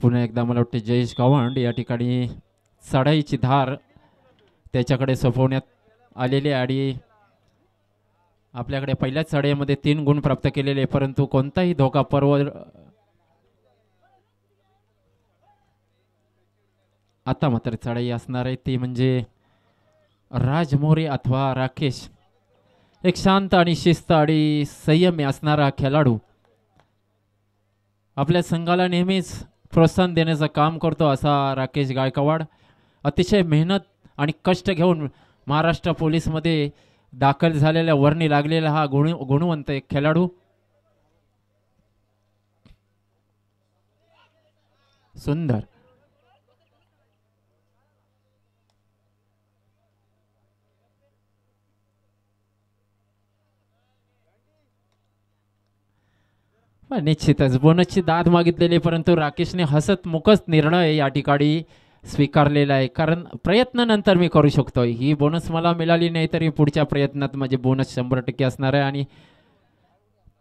पुन्हा एकदा मला वाटते जयेश गावंड या ठिकाणी चढाईची धार त्याच्याकडे सोपवण्यात आलेली आहे आणि आपल्याकडे पहिल्याच चढाईमध्ये 3 गुण प्राप्त केलेले, परंतु कोणताही धोका पर्व आता मात्र चढाई असणार आहे ती म्हणजे राज मोरे अथवा राकेश. एक शांत आणि शिस्त आणि संयमी असणारा खेळाडू आपल्या संघाला नेहमीच प्रोत्साहन देण्याचं काम करतो असा राकेश गायकवाड. अतिशय मेहनत आणि कष्ट घेऊन महाराष्ट्र पोलीसमध्ये दाखल झालेल्या वर्णी लागलेला हा गुणवंत एक खेळाडू. सुंदर निश्चितच बोनसची दाद मागितलेली, परंतु राकेशने हसत मुखच निर्णय या ठिकाणी स्वीकारलेला आहे. कारण प्रयत्न नंतर मी करू शकतो, ही बोनस मला मिळाली नाही तरी पुढच्या प्रयत्नात माझे बोनस 100% असणार आहे आणि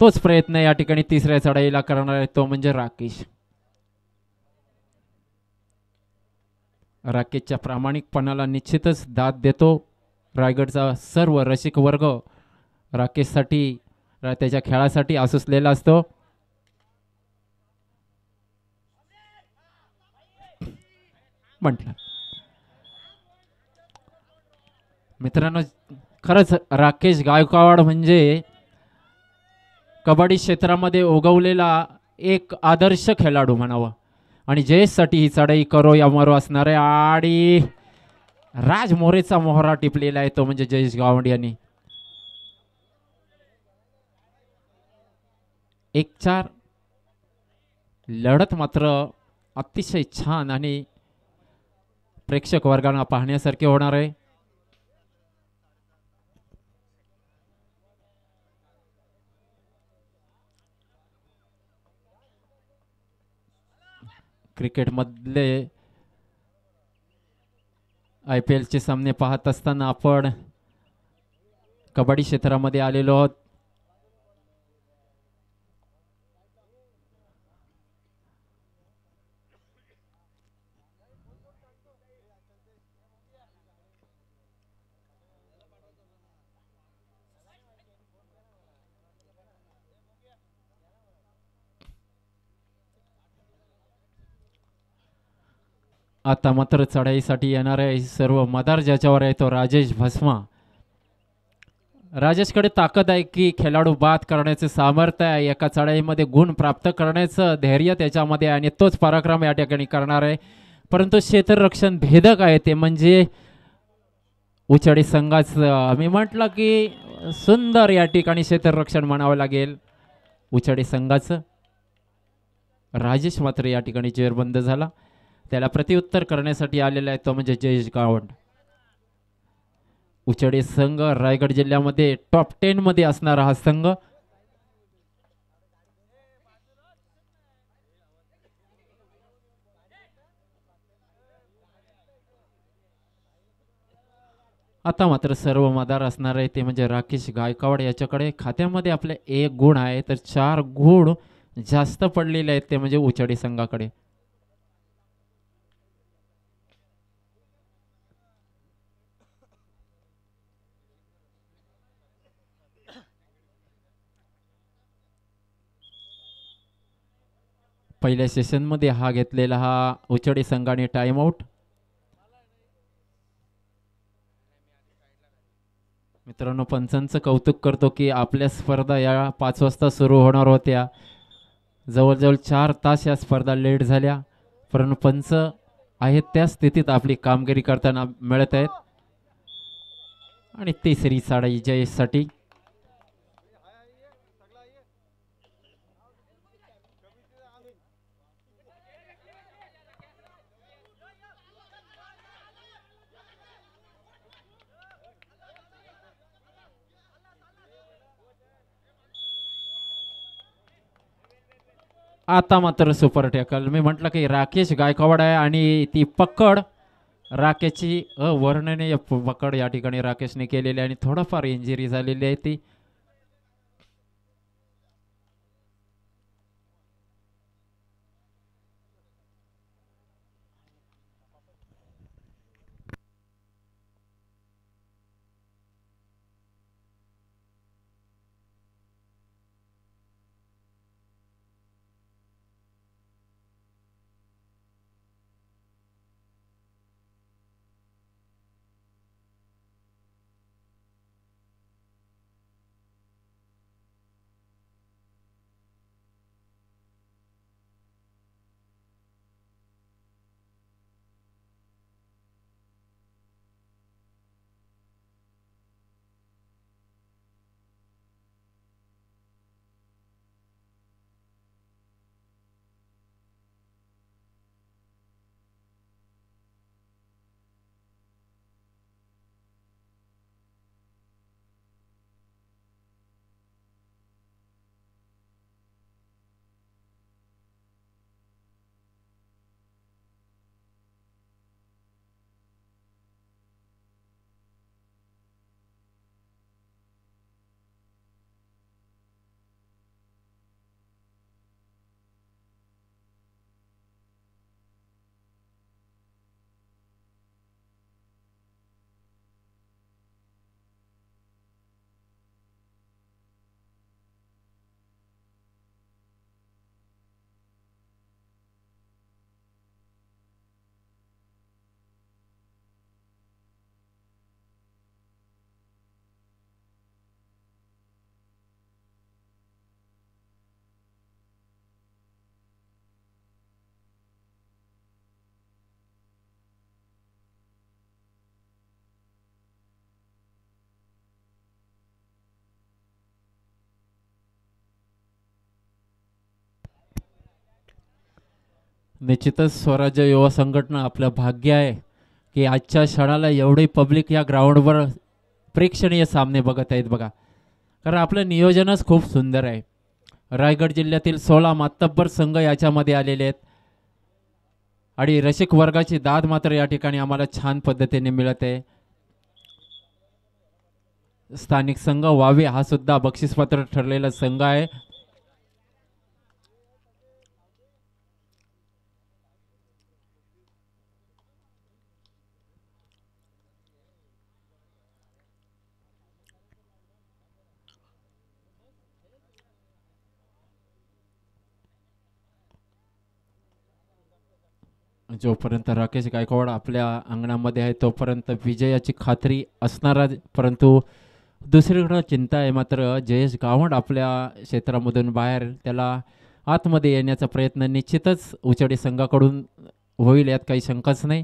तोच प्रयत्न या ठिकाणी तिसऱ्या चढाईला करणार आहे तो म्हणजे राकेश. राकेशच्या प्रामाणिकपणाला निश्चितच दाद देतो रायगडचा सर्व रसिक वर्ग. राकेशसाठी त्याच्या खेळासाठी आसुसलेला असतो. म्हटलं मित्रांनो, खरंच राकेश गायकवाड म्हणजे कबड्डी क्षेत्रामध्ये उगवलेला एक आदर्श खेळाडू म्हणावा आणि जयेशसाठी ही चढाई करो या मरो असणार आहे आणि राज मोरेचा मोहरा टिपलेला आहे तो म्हणजे जयेश गावंड यांनी. 1-4 लढत मात्र अतिशय छान आणि प्रेक्षक वर्गांना पाहण्यासारखे होणार आहे. क्रिकेटमधले IPL चे सामने पाहत असताना आपण कबड्डी क्षेत्रामध्ये आलेलो आहोत. आता मात्र चढाईसाठी येणार आहे सर्व मदार ज्याच्यावर आहे तो राजेश भस्मा. राजेशकडे ताकद आहे की खेळाडू बाद करण्याचे सामर्थ्य आहे, एका चढाईमध्ये गुण प्राप्त करण्याचं धैर्य त्याच्यामध्ये आहे आणि तोच पराक्रम या ठिकाणी करणार आहे. परंतु क्षेत्ररक्षण भेदक आहे ते म्हणजे उचाडी संघाचं. मी म्हटलं की सुंदर या ठिकाणी क्षेत्ररक्षण म्हणावं लागेल उचाडी संघाचं. राजेश मात्र या ठिकाणी जेरबंद झाला. त्याला प्रत्युत्तर करण्यासाठी आलेला आहे तो म्हणजे जयेश गावंड. उचाडी संघ रायगड जिल्ह्यामध्ये टॉप 10 मध्ये असणारा हा संघ. आता मात्र सर्व मदार असणार आहे ते म्हणजे राकेश गायकवाड. याच्याकडे खात्यामध्ये आपले 1 गुण आहे तर 4 गुण जास्त पडलेले आहेत ते म्हणजे उचाडी संघाकडे. पहिल्या सेशनमध्ये हा घेतलेला हा उचाडी संघाने टाइम आउट. मित्रांनो, पंचांचं कौतुक करतो की आपल्या स्पर्धा या 5 वाजता सुरू होणार होत्या. जवळजवळ 4 तास या स्पर्धा लेट झाल्या, परंतु पंच आहेत त्या स्थितीत आपली कामगिरी करताना मिळत आहेत. आणि तिसरी चढाई जयेशसाठी. आता मात्र सुपर टॅकल. मी म्हटलं की राकेश गायकवाड आहे आणि ती पकड राकेशची अवर्णनीय पकड या ठिकाणी राकेशने केलेली आणि थोडंफार इंजुरी झालेली आहे ती. निश्चितच स्वराज्य युवा संघटना आपलं भाग्य आहे की आजच्या क्षणाला एवढी पब्लिक या ग्राउंडवर प्रेक्षणीय सामने बघत आहेत बघा. कारण आपलं नियोजनच खूप सुंदर आहे. रायगड जिल्ह्यातील 16 मातब्बर संघ याच्यामध्ये आलेले आहेत आणि रसिक वर्गाची दाद मात्र या ठिकाणी आम्हाला छान पद्धतीने मिळत आहे. स्थानिक संघ वावे हा सुद्धा बक्षीसपात्र ठरलेला संघ आहे. जोपर्यंत राकेश गायकवाड आपल्या अंगणामध्ये आहे तोपर्यंत विजयाची खात्री असणार, परंतु दुसरीकडे चिंता आहे मात्र जयेश गावंड आपल्या क्षेत्रामधून बाहेर, त्याला आतमध्ये येण्याचा प्रयत्न निश्चितच उचडी संघाकडून होईल यात काही शंकाच नाही.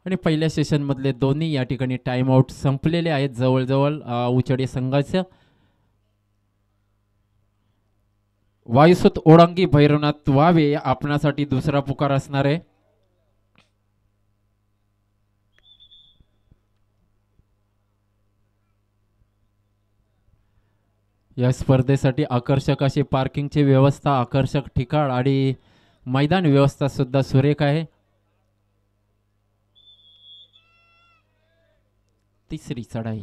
आणि पहिल्या सेशनमधले दोन्ही या ठिकाणी टाइम आउट संपलेले आहेत जवळजवळ उचडी संघाचं. वायुसूत ओळंगी भैरवनाथ वावे आपणासाठी दुसरा पुकार असणार आहे. या स्पर्धेसाठी आकर्षक अशी पार्किंगची व्यवस्था, आकर्षक ठिकाण आणि मैदान व्यवस्था सुद्धा सुरेख आहे. तिसरी चढाई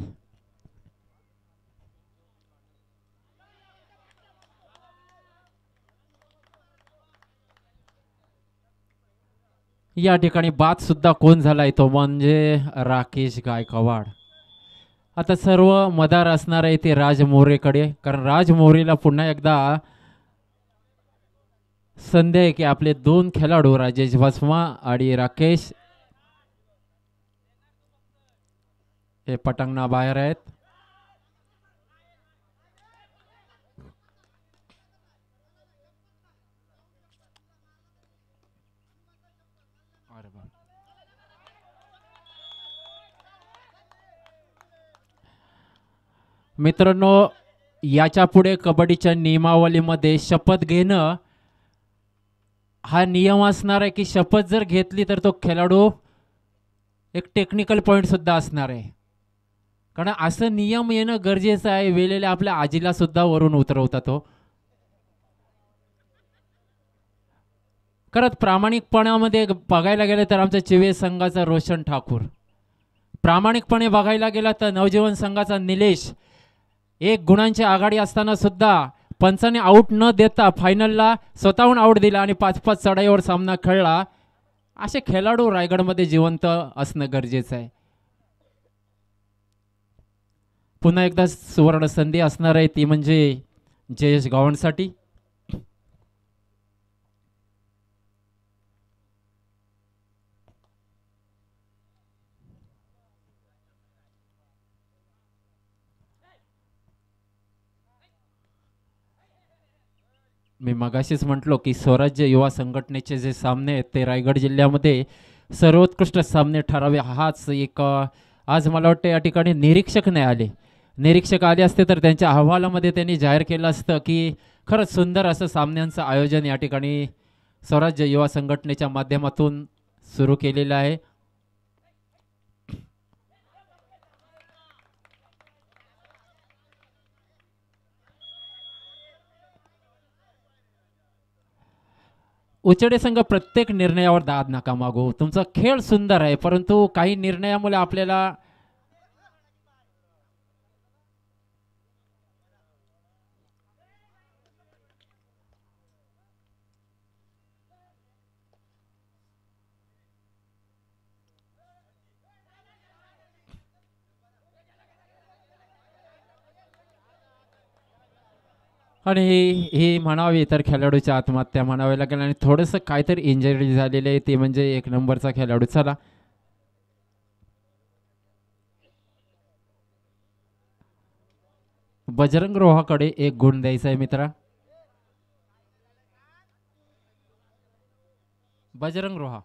या ठिकाणी बाद सुद्धा कोण झालाय तो म्हणजे राकेश गायकवाड. आता सर्व मदार असणार आहे ते राज मोरेकडे, कारण राज मोरेला पुन्हा एकदा संधी आहे की आपले दोन खेळाडू राजेश भस्मा आणि राकेश हे पटांगणा बाहेर आहेत. मित्रांनो, याच्या पुढे कबड्डीच्या नियमावलीमध्ये शपथ घेणं हा नियम असणार आहे की शपथ जर घेतली तर तो खेळाडू एक टेक्निकल पॉइंट सुद्धा असणार आहे. कारण असं नियम येणं गरजेचं आहे. वेळेला आपल्या आजीला सुद्धा वरून उतरवतात तो. करत प्रामाणिकपणामध्ये बघायला गेलं तर आमच्या चिवे संघाचा रोशन ठाकूर, प्रामाणिकपणे बघायला गेला तर नवजीवन संघाचा निलेश 1 गुणांची आघाडी असताना सुद्धा पंचाने आऊट न देता फायनलला स्वतःहून आऊट दिला आणि 5-5 चढाईवर सामना खेळला. असे खेळाडू रायगडमध्ये जिवंत असणं गरजेचं आहे. पुन्हा एकदा सुवर्ण संधी असणार आहे ती म्हणजे जयेश गावंडसाठी. मी मगाशीच म्हटलो की स्वराज्य युवा संघटनेचे जे सामने आहेत ते रायगड जिल्ह्यामध्ये सर्वोत्कृष्ट सामने ठरावे हाच एक आज मला वाटतं या ठिकाणी निरीक्षक नाही आले. निरीक्षक आले असते तर त्यांच्या अहवालामध्ये त्यांनी जाहीर केलं असतं की खरंच सुंदर असं सामन्यांचं आयोजन या ठिकाणी स्वराज्य युवा संघटनेच्या माध्यमातून सुरू केलेलं आहे. उचडे संघ प्रत्येक निर्णयावर दाद नका मागू. तुमचा खेळ सुंदर आहे परंतु काही निर्णयामुळे आपल्याला आणि ही म्हणावी तर खेळाडूची आत्महत्या म्हणावी लागेल आणि थोडंसं काहीतरी इंजरी झालेली आहे ते म्हणजे 1 नंबरचा खेळाडू. चला बजरंग रोहाकडे 1 गुण द्यायचा आहे मित्रा. बजरंग रोहा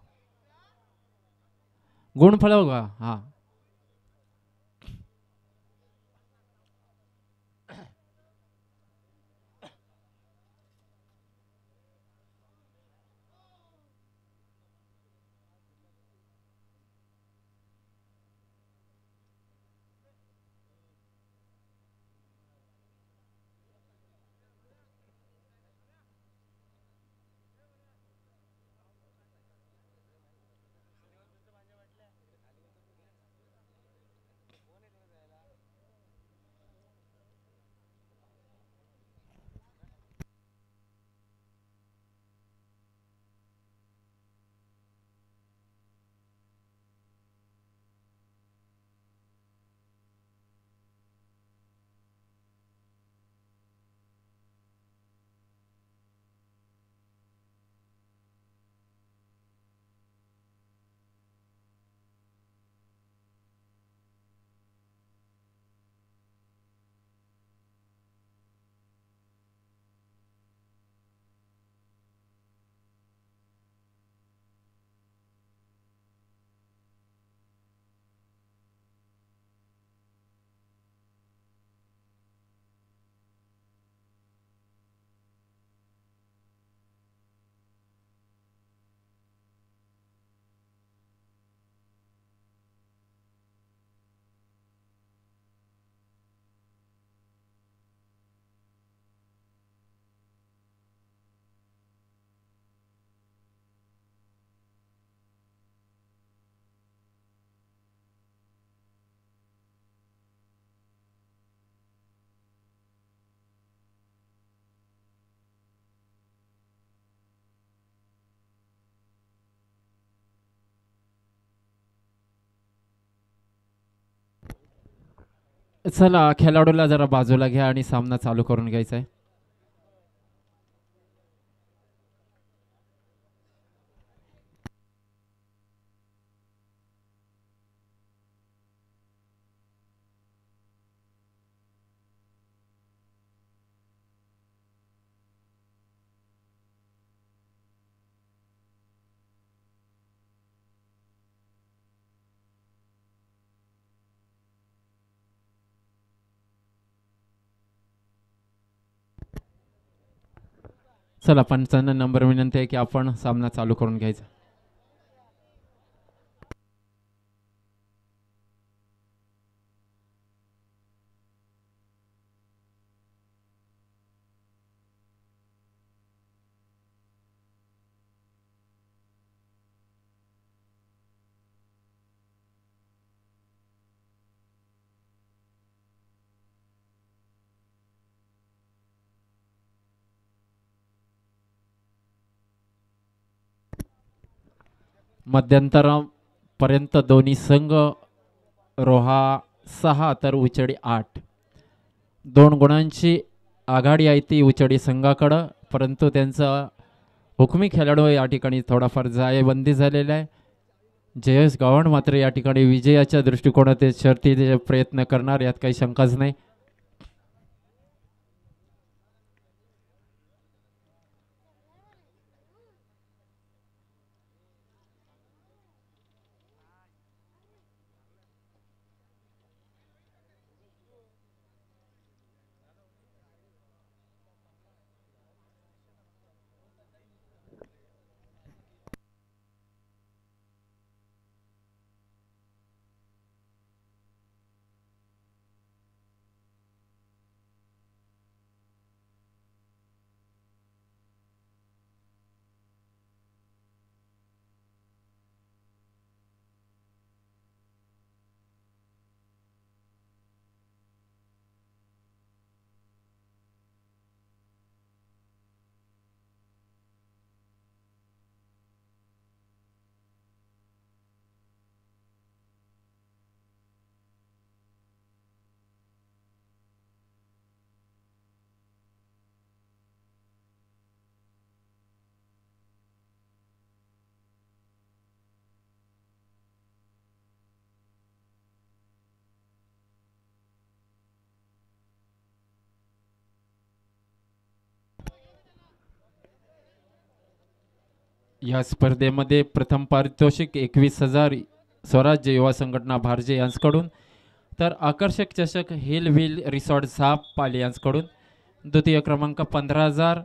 गुण फळव का? हा चला खेळाडूला जरा बाजूला घ्या आणि सामना चालू करून घ्यायचा आहे. चला 55 नंबर विनंती आहे की आपण सामना चालू करून घ्यायचा. मध्यंतरापर्यंत दोन्ही संघ रोहा 6 तर उचडी 8, 2 गुणांची आघाडी आहे ती उचडी संघाकडं. परंतु त्यांचा हुकमी खेळाडू या ठिकाणी थोडाफार जायबंदी झालेला आहे. जयेश गावंड मात्र या ठिकाणी विजयाच्या दृष्टिकोनात शर्तीचे प्रयत्न करणार यात काही शंकाच नाही. या स्पर्धेमध्ये प्रथम पारितोषिक 21,000 स्वराज्य युवा संघटना भारजे यांच्याकडून, तर आकर्षक चषक हिल व्हील रिसॉर्ट झाप पाली यांच्याकडून. द्वितीय क्रमांक 15,000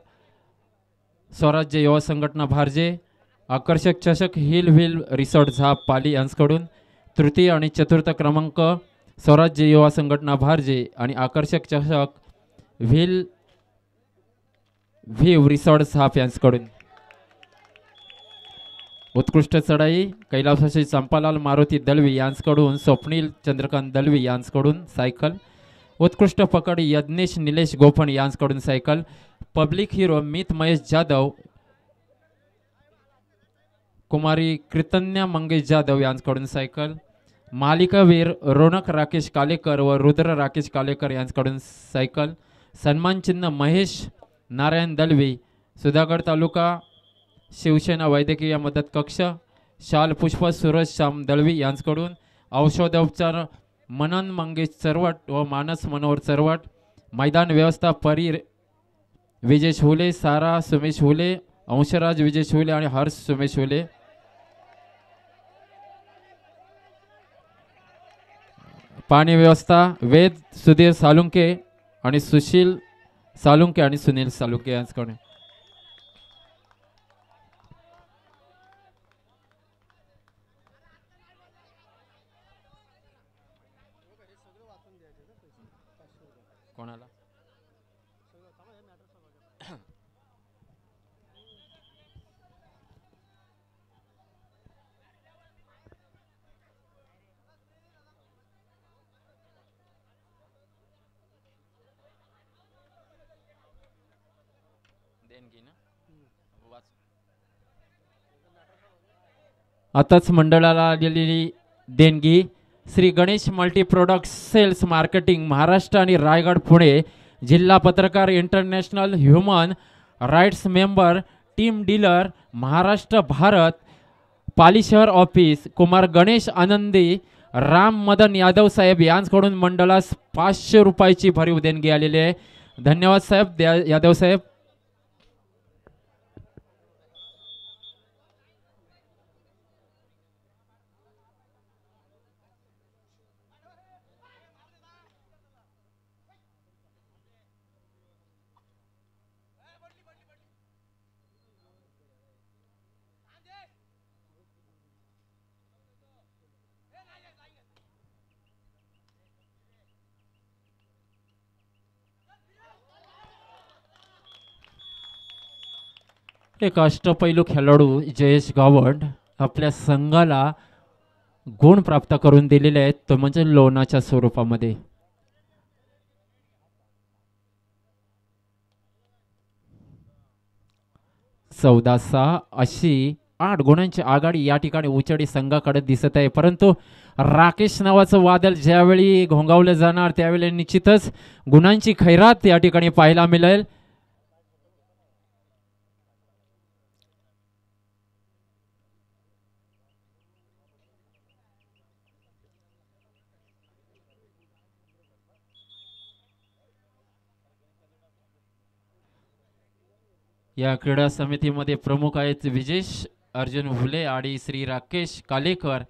स्वराज्य युवा संघटना भारजे. आकर्षक चषक हिल व्हील रिसॉर्ट झाप पाली यांच्याकडून. तृतीय आणि चतुर्थ क्रमांक स्वराज्य युवा संघटना भारजे आणि आकर्षक चषक व्हीव रिसॉर्ट झाप यांच्याकडून. उत्कृष्ट चढाई कैलासाशी चंपालाल मारुती दलवी यांच्याकडून स्वप्नील चंद्रकांत दलवी यांच्याकडून सायकल. उत्कृष्ट पकड यज्ञेश निलेश गोफण यांच्याकडून सायकल. पब्लिक हिरो मित महेश जाधव, कुमारी कृतन्या मंगेश जाधव यांच्याकडून सायकल. मालिकावीर रोनक राकेश कालेकर व रुद्र राकेश कालेकर यांच्याकडून सायकल. सन्मान चिन्ह महेश नारायण दलवी, सुधागड तालुका, शिवसेना वैद्यकीय मदत कक्ष. शाल पुष्प सूरज श्याम दळवी यांच्याकडून. औषधोपचार मनन मंगेश चरवट व मानस मनोहर चरवट. मैदान व्यवस्था परी विजेश हुले, सारा सुमेश हुले, अंशराज विजेश हुले आणि हर्ष सुमेश हुले. पाणी व्यवस्था वेद सुधीर सालुंके आणि सुशील सालुंके आणि सुनील सालुंके यांच्याकडून. कोणाला आताच मंडळाला आलेली देणगी Shri Ganesh multi product sales marketing Maharashtra आणि रायगड पुणे, जिल्हा पत्रकार international human rights member team dealer Maharashtra Bharat, Pali शहर ऑफिस, कुमार गणेश आनंदी, राम मदन यादव साहेब यांच्याकडून मंडळास 500 रुपयाची भरीव देणगी आलेली आहे. धन्यवाद साहेब यादव साहेब. एक अष्टपैलू खेळाडू जयेश गावंड आपल्या संघाला गुण प्राप्त करून दिलेले आहेत, तो म्हणजे लोणाच्या स्वरूपामध्ये. चौदा 6 अशी 8 गुणांची आघाडी या ठिकाणी उचडी संघाकडे दिसत आहे. परंतु राकेश नावाचं वादळ ज्यावेळी घोंगावलं जाणार त्यावेळी निश्चितच गुणांची खैरात या ठिकाणी पाहायला मिळेल. या क्रीडा समितीमध्ये प्रमुख आहेत विजेश अर्जुन हुले आणि श्री राकेश कालेकर,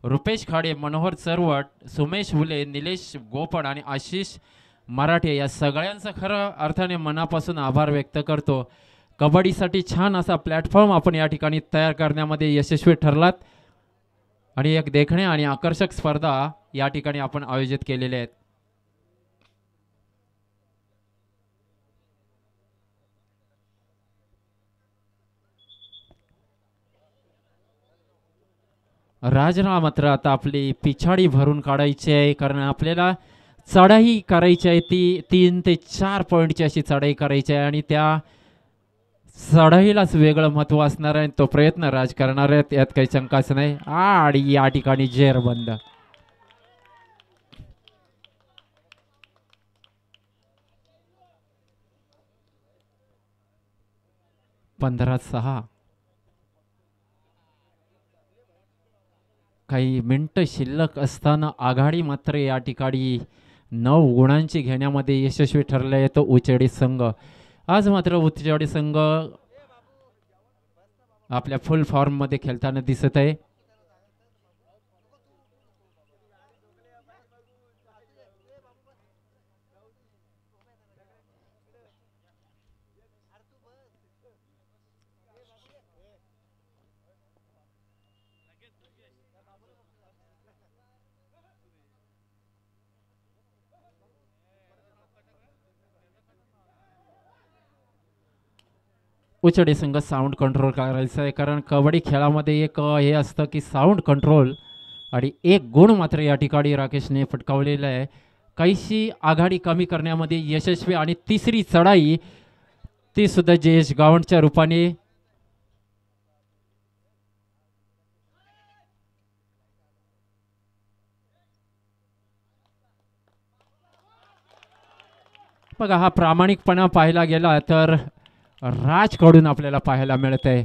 रुपेश खाडे, मनोहर चरवट, सुमेश हुले, निलेश गोपड आणि आशिष मराठे. या सगळ्यांचा खरं अर्थाने मनापासून आभार व्यक्त करतो. कबड्डीसाठी छान असा प्लॅटफॉर्म आपण या ठिकाणी तयार करण्यामध्ये यशस्वी ठरलात आणि एक देखणे आणि आकर्षक स्पर्धा या ठिकाणी आपण आयोजित केलेल्या आहेत. राजना मात्र आता आपली पिछाडी भरून काढायची आहे, कारण आपल्याला चढाई करायची आहे. ती 3 ते 4 पॉईंटची अशी चढाई करायची आहे आणि त्या चढाईलाच वेगळं महत्त्व असणार आहे. तो प्रयत्न राज करणार आहेत, यात काही शंकाच नाही. आणि या ठिकाणी जेरबंद 15-6. काही मिनिटं शिल्लक असताना आघाडी मात्र या ठिकाणी 9 गुणांची घेण्यामध्ये यशस्वी ठरले आहे तो उचेडी संघ. आज मात्र उचेडी संघ आपल्या फुल फॉर्ममध्ये खेळताना दिसत आहे. उचडी संघ साऊंड कंट्रोल करायचं आहे, कारण कबड्डी खेळामध्ये एक हे असतं की साऊंड कंट्रोल. आणि 1 गुण मात्र या ठिकाणी राकेशने पटकावलेला आहे. काहीशी आघाडी कमी करण्यामध्ये यशस्वी आणि तिसरी चढाई ती सुद्धा जयेश गावंडच्या रूपाने. बघा, हा प्रामाणिकपणा पाहायला गेला तर राजकडून आपल्याला पाहायला मिळत आहे.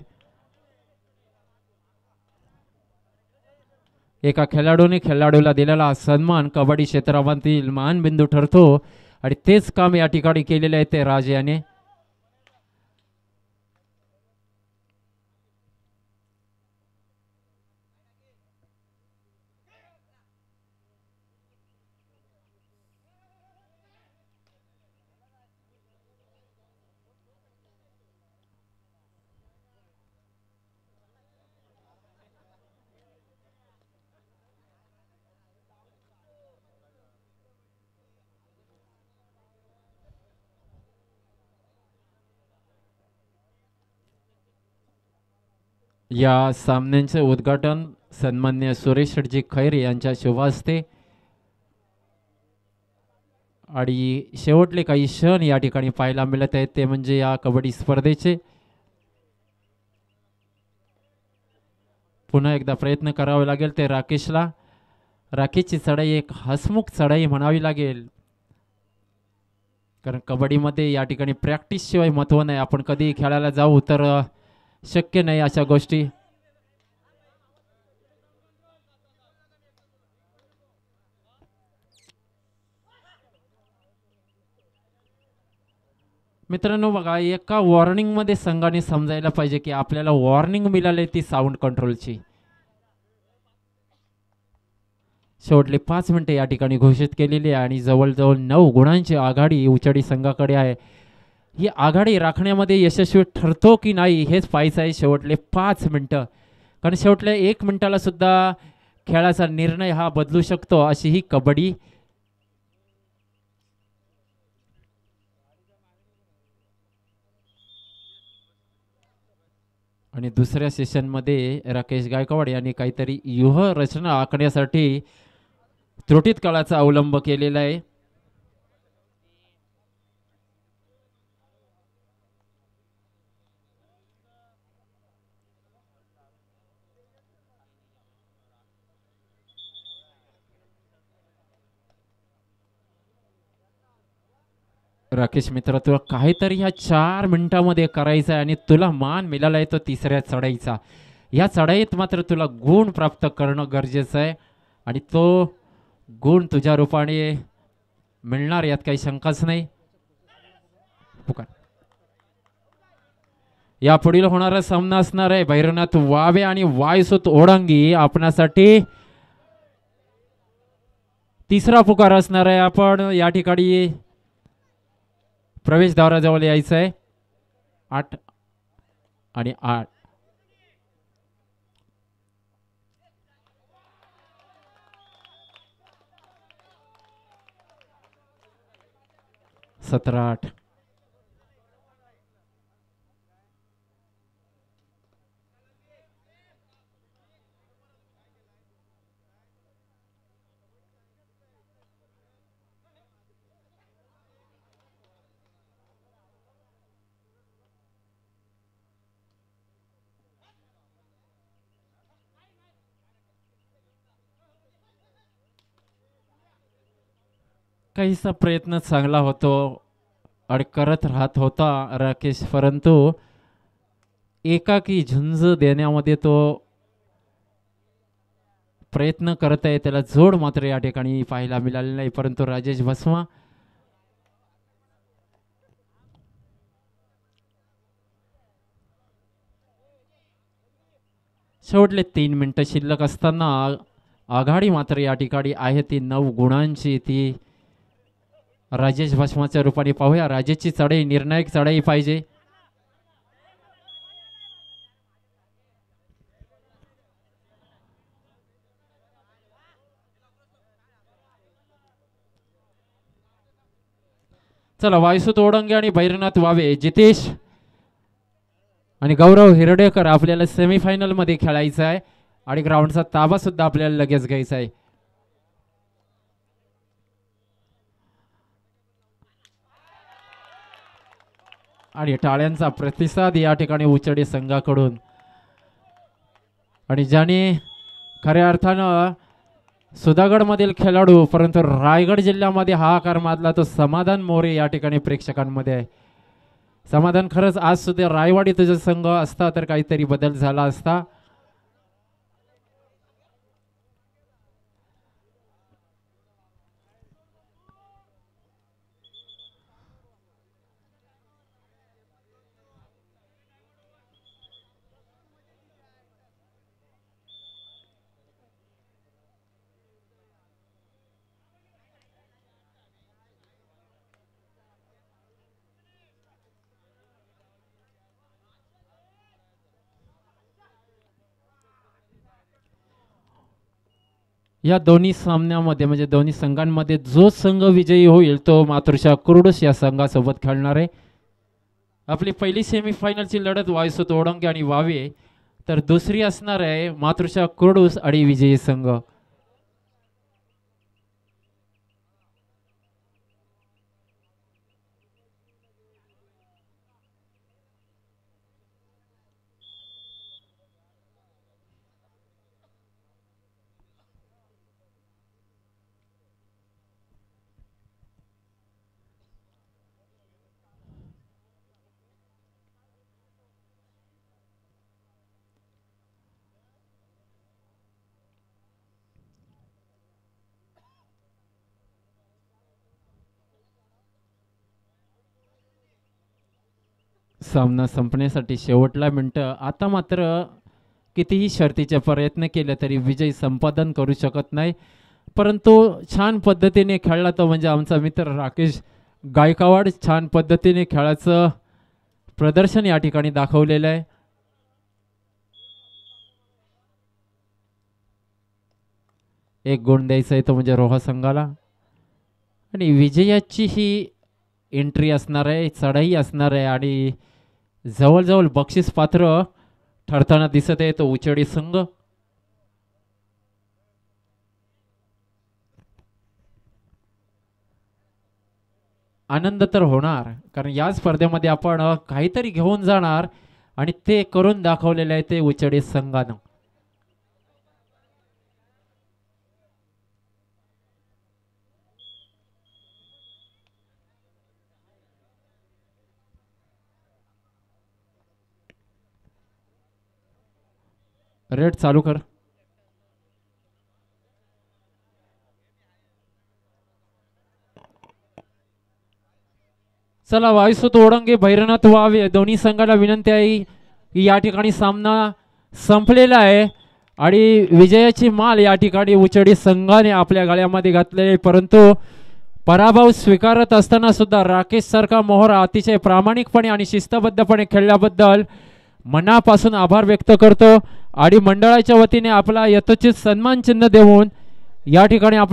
एका खेळाडूला दिलेला सन्मान कबड्डी क्षेत्रामधील मानबिंदू ठरतो आणि तेच काम या ठिकाणी केलेले आहे ते राज याने. या सामन्यांचे उद्घाटन सन्मान्य सुरेश शेटजी खैरे यांच्या शुभ हस्ते आणि शेवटले काही क्षण या ठिकाणी पाहायला मिळत आहेत ते म्हणजे या कबड्डी स्पर्धेचे. पुन्हा एकदा प्रयत्न करावे लागेल ते राकेशला. राकेशची चढाई एक हसमुख चढाई म्हणावी लागेल, कारण कबड्डीमध्ये या ठिकाणी प्रॅक्टिस शिवाय महत्व नाही. आपण कधी खेळायला जाऊ तर शक्य नाही अशा गोष्टी. मित्रांनो बघा, एका वॉर्निंग मध्ये संघाने समजायला पाहिजे की आपल्याला वॉर्निंग मिळाली ती साऊंड कंट्रोलची. शेवटले 5 मिनिटे या ठिकाणी घोषित केलेली आहे आणि जवळजवळ 9 गुणांची आघाडी उचडी संघाकडे आहे. ही आघाडी राखण्यामध्ये यशस्वी ठरतो की नाही हेच पाहायचं आहे शेवटले 5 मिनिटं, कारण शेवटल्या 1 मिनिटाला सुद्धा खेळाचा निर्णय हा बदलू शकतो अशी ही कबड्डी. आणि दुसऱ्या सेशनमध्ये राकेश गायकवाड यांनी काहीतरी व्यूह रचना आखण्यासाठी त्रुटीत काळाचा अवलंब केलेला आहे. राकेश मित्र, तुला काहीतरी ह्या 4 मिनिटामध्ये करायचं आहे आणि तुला मान मिळाला आहे तो तिसऱ्या चढाईचा. या चढाईत मात्र तुला गुण प्राप्त करणं गरजेचं आहे आणि तो गुण तुझ्या रूपाने मिळणार यात काही शंकाच नाही. पुकार. या पुढील होणारा सामना असणार आहे भैरवनाथ वावे आणि वायसुत ओढंगी. आपणासाठी तिसरा पुकार असणार आहे. आपण या ठिकाणी प्रवेशद्वाराजवळ यायचं आहे. 8 आणि 8. 17-8. काहीसा प्रयत्न चांगला होतो आणि करत राहत होता राकेश, परंतु एकाकी झुंज देण्यामध्ये तो प्रयत्न करत आहे, त्याला जोड मात्र या ठिकाणी पाहायला मिळाले नाही. परंतु राजेश भस्मा शेवटले 3 मिनिटं शिल्लक असताना आघाडी मात्र या ठिकाणी आहे ती 9 गुणांची. ती राजेश भस्माच्या रूपाने पाहूया. राजेशची चढाई निर्णायक चढाई पाहिजे. चला, वायसुत ओढंगे आणि भैरवनाथ वावे, जितेश आणि गौरव हिरडेकर आपल्याला सेमीफायनल मध्ये खेळायचं आहे आणि ग्राउंडचा ताबा सुद्धा आपल्याला लगेच घ्यायचा आहे. आणि टाळ्यांचा प्रतिसाद या ठिकाणी उचडी संघाकडून. आणि ज्याने खऱ्या अर्थानं सुधागड मधील खेळाडू परंतु रायगड जिल्ह्यामध्ये हाहाकार माजला तो समाधान मोरे या ठिकाणी प्रेक्षकांमध्ये आहे. समाधान, खरंच आज सुद्धा रायवाडी तुझा संघ असता तर काहीतरी बदल झाला असता. या दोन्ही सामन्यामध्ये म्हणजे दोन्ही संघांमध्ये जो संघ विजयी होईल तो मातृशा कुर्डूस या संघासोबत खेळणार आहे. आपली पहिली सेमीफायनलची लढत वायसुत ओढंगे आणि वावे, तर दुसरी असणार आहे मातृशा कुर्डूस आणि विजयी संघ. सामना संपण्यासाठी शेवटला मिनटं. आता मात्र कितीही शर्तीचे प्रयत्न केले तरी विजय संपादन करू शकत नाही, परंतु छान पद्धतीने खेळला तो म्हणजे आमचा मित्र राकेश गायकवाड. छान पद्धतीने खेळाचं प्रदर्शन या ठिकाणी दाखवलेलं आहे. एक गुण द्यायचा आहे तो म्हणजे रोहा संघाला. आणि विजयाची ही एंट्री असणार आहे, चढाई असणार आहे आणि जवळजवळ बक्षीस पात्र ठरताना दिसत आहे तो उचेडी संघ. आनंद तर होणार, कारण या स्पर्धेमध्ये आपण काहीतरी घेऊन जाणार आणि ते करून दाखवलेले आहे ते उचेडी संघानं. रेड चालू कर. चला वायुसूत ओढंगे भैरनाथ वावे दोन्ही संघाला विनंती आहे की या ठिकाणी सामना संपलेला आहे आणि विजयाची माल या ठिकाणी उचेडी संघाने आपल्या गळ्यामध्ये घातलेले. परंतु पराभव स्वीकारत असताना सुद्धा राकेश सारखा मोहरा अतिशय प्रामाणिकपणे आणि शिस्तबद्धपणे खेळल्याबद्दल मनापासून आभार व्यक्त करतो आणि मंडळाच्या वतीने आपला यथोचित सन्मान चिन्ह देऊन या ठिकाणी आपला